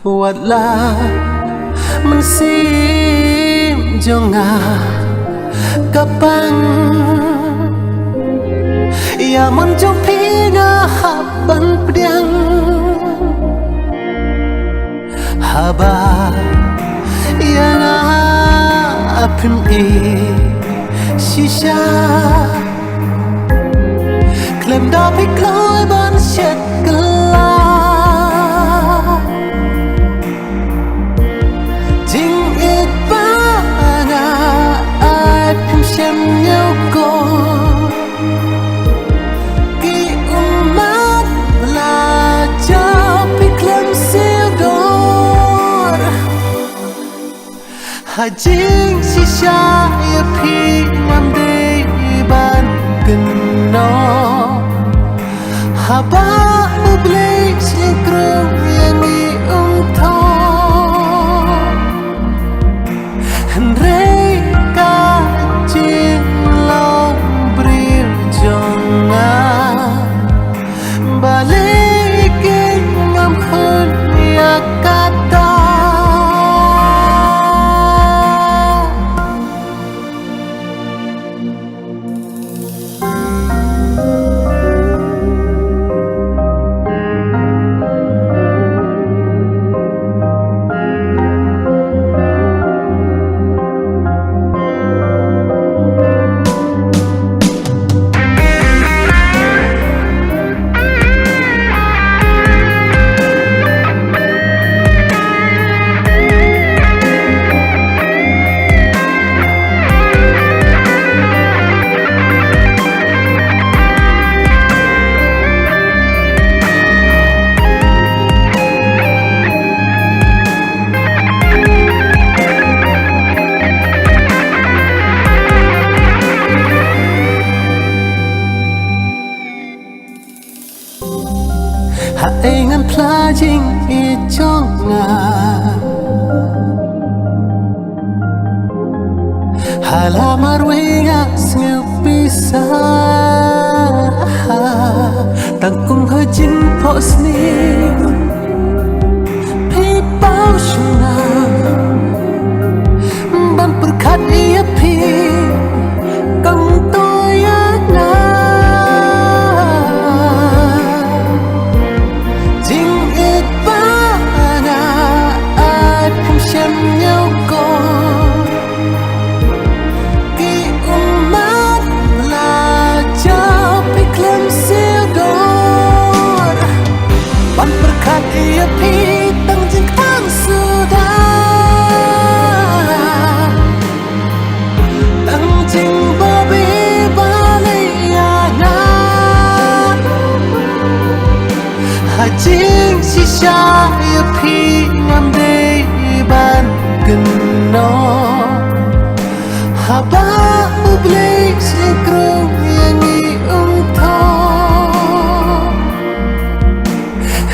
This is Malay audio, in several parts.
What love mình sim cho ngà kapang ya man cho pinga haban pdiang haba ya na apim e shisha klem da pi kloi ban shet Hajing sisa ya pi mamde ban geno haba ublay sikrong yani umto Henry ka jing long bril jonga balikin ngam khun ya kata Haingan plajing ijonga halamar wenga snupisa tangkung hajin posni pipau shuna ban perkat ia pi kang toyana Hajing sisa ya pi ngamde ban geno haba ublay sikrong yani umto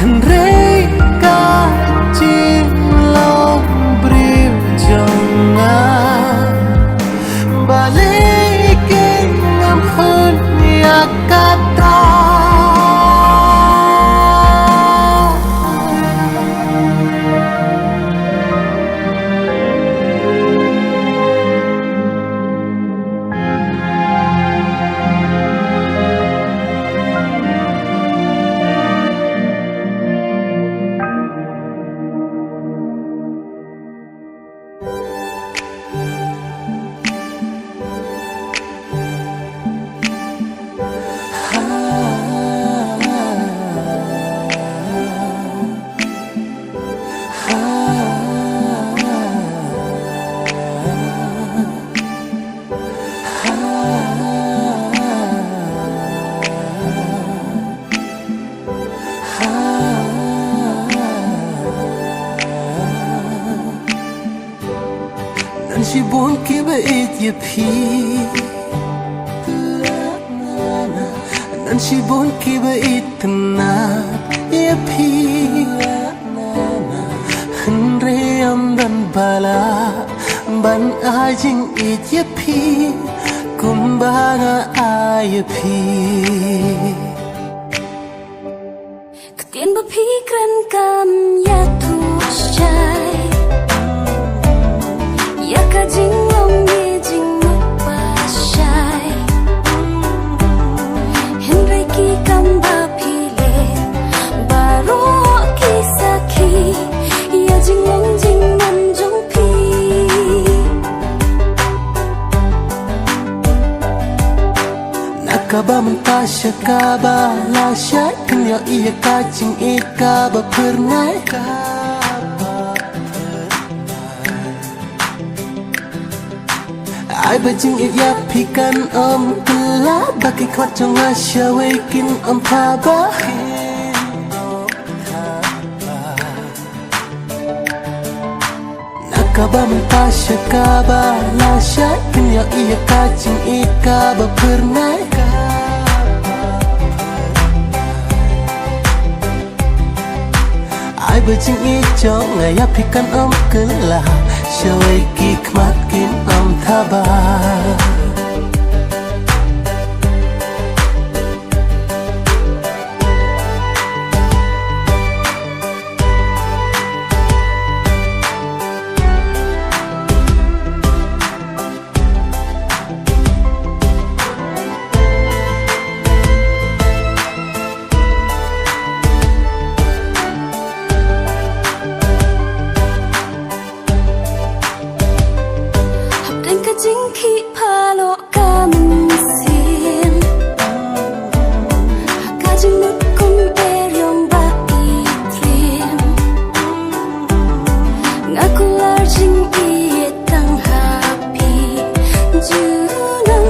Henry ka jing long bril jonga balikin ngam khun ya kata Ah nan shi bon ki ba it ye phi nan shi bon ki ba it na ye phi han re am dan bala ban a jing it ye phi kum ba nga a ye phi Ketian berpikiran kam ya tushai ya kajing om ye jing pasai Henry ki kam ba phile baro ki sakhi ya jing man jong phi Nakaba mentasya kaba la syai Kenya iya kacing ika bapernai Ai bajing it ya pikan om kela Baki kwat jong asya wekin om kaba Nakaba mentasya kaba la syai Kenya iya kacing ika bapernai Ai bajing ijong ngaya pikan om kela Syawai kikmat kin om tabah Kajing ki palo kamun sin Kajing nut kum beryong ba itrim Ngaku larjing iye tang happy Junam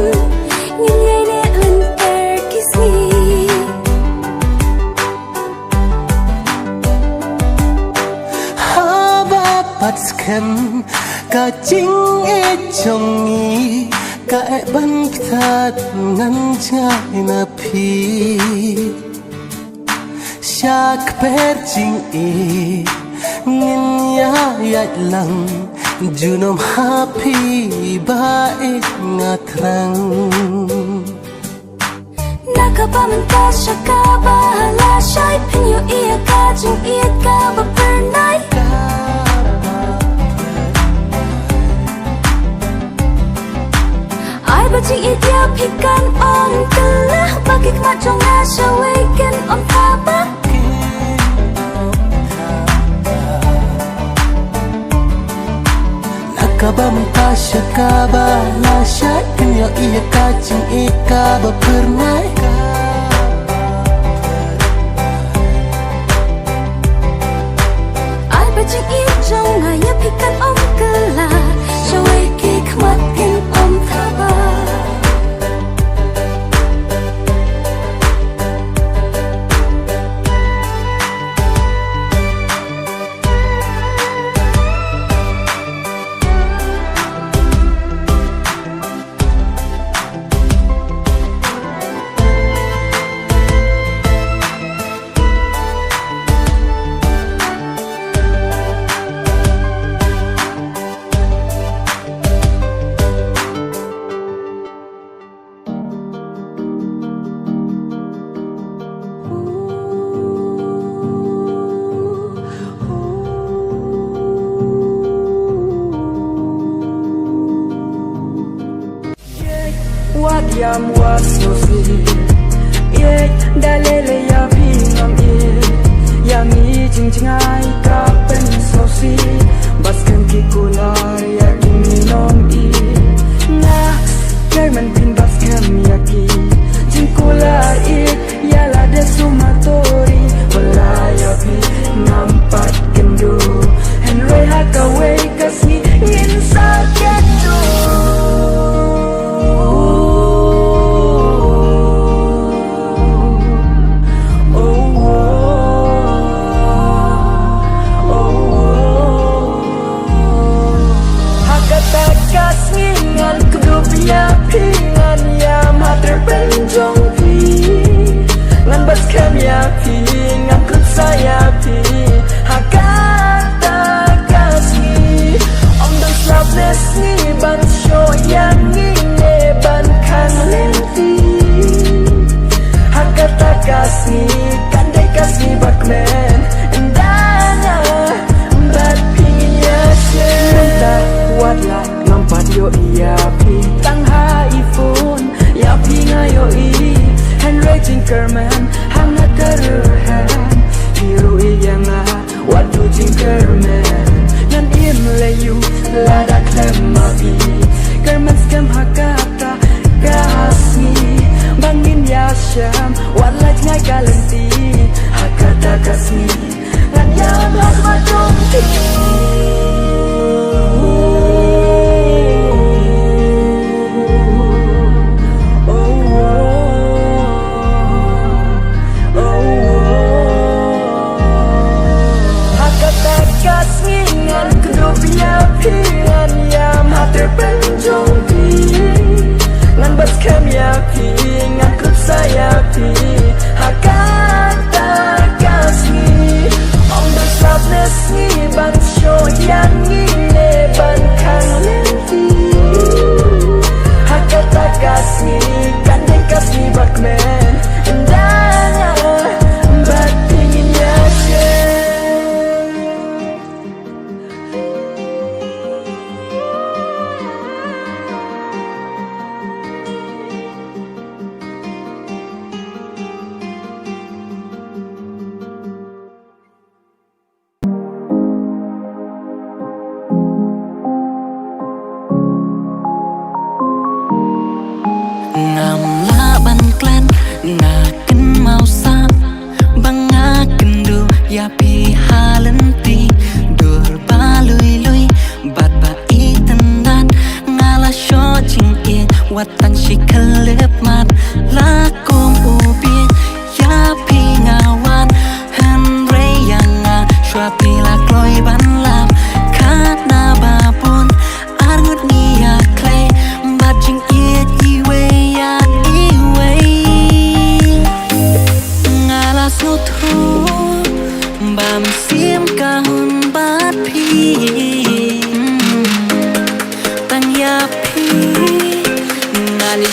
Ngilyay ne lenter kisni Haba patskan Kacing ejong i Kae ban kitat ngan jai na pi Syak per jing i Ngin ya yat lang Junom happy bae ngatrang Nakaba mentasya kaba la syai Penyo iya kajing iya kaba pernai Ai bajing idea pikan om telah Bagi kemat jong asya wekin om tabah Nakaba mentasya kaba la syai Kenya iya kacing ika bapernai Ai bajing ijong ngaya pikan om kela Syawai kikmat kin om tabah Yam was so sweet, yeah, dalele ya pingam yang jing jingai kapen so sweet, baskan ki kular ya kiminom na, kay man pin baskan ya ki, jing kular ya la de sumatori, wala ya pi nampak kendo, Henry hakawe kasih ngin sakit do. terpenjung pi ngan bas kem ya pi ngan kut saya pi hakata kasih om dan slapless ni ban show yang ini ban kan lenti hakata kasih kandai kasih bakmen endana bat pinya shenta wadla ngampat yo iya pi tang ha iphone ya pi ngayo i Henry Jinkerman hangat terhan hero yang wadu Jinkerman nan im layu lada klema pi kerman skam hakata kasni bangin ya syam wadla ngai kalenti hakata kasni nan yang las madung ti Pian yam hater penjung pi ngan bas kem ya pi ngan kut saya pi hakata kasih om dan slapless ni ban show yang ini ban kan lenti hakata kasih kandai kasih bakmen endana bat pingin ya ya pi halenti dur balui lui bat ba itendan ngala sho jing e watan shi kelep mat lakum ubi ya pi ngawan henre yang shwa pi la kloi ban lam kana babun arngut ni ya klei bat jing e iwe ya iwe ngala sutu bam sim kahun bat pi tang ya pi ngani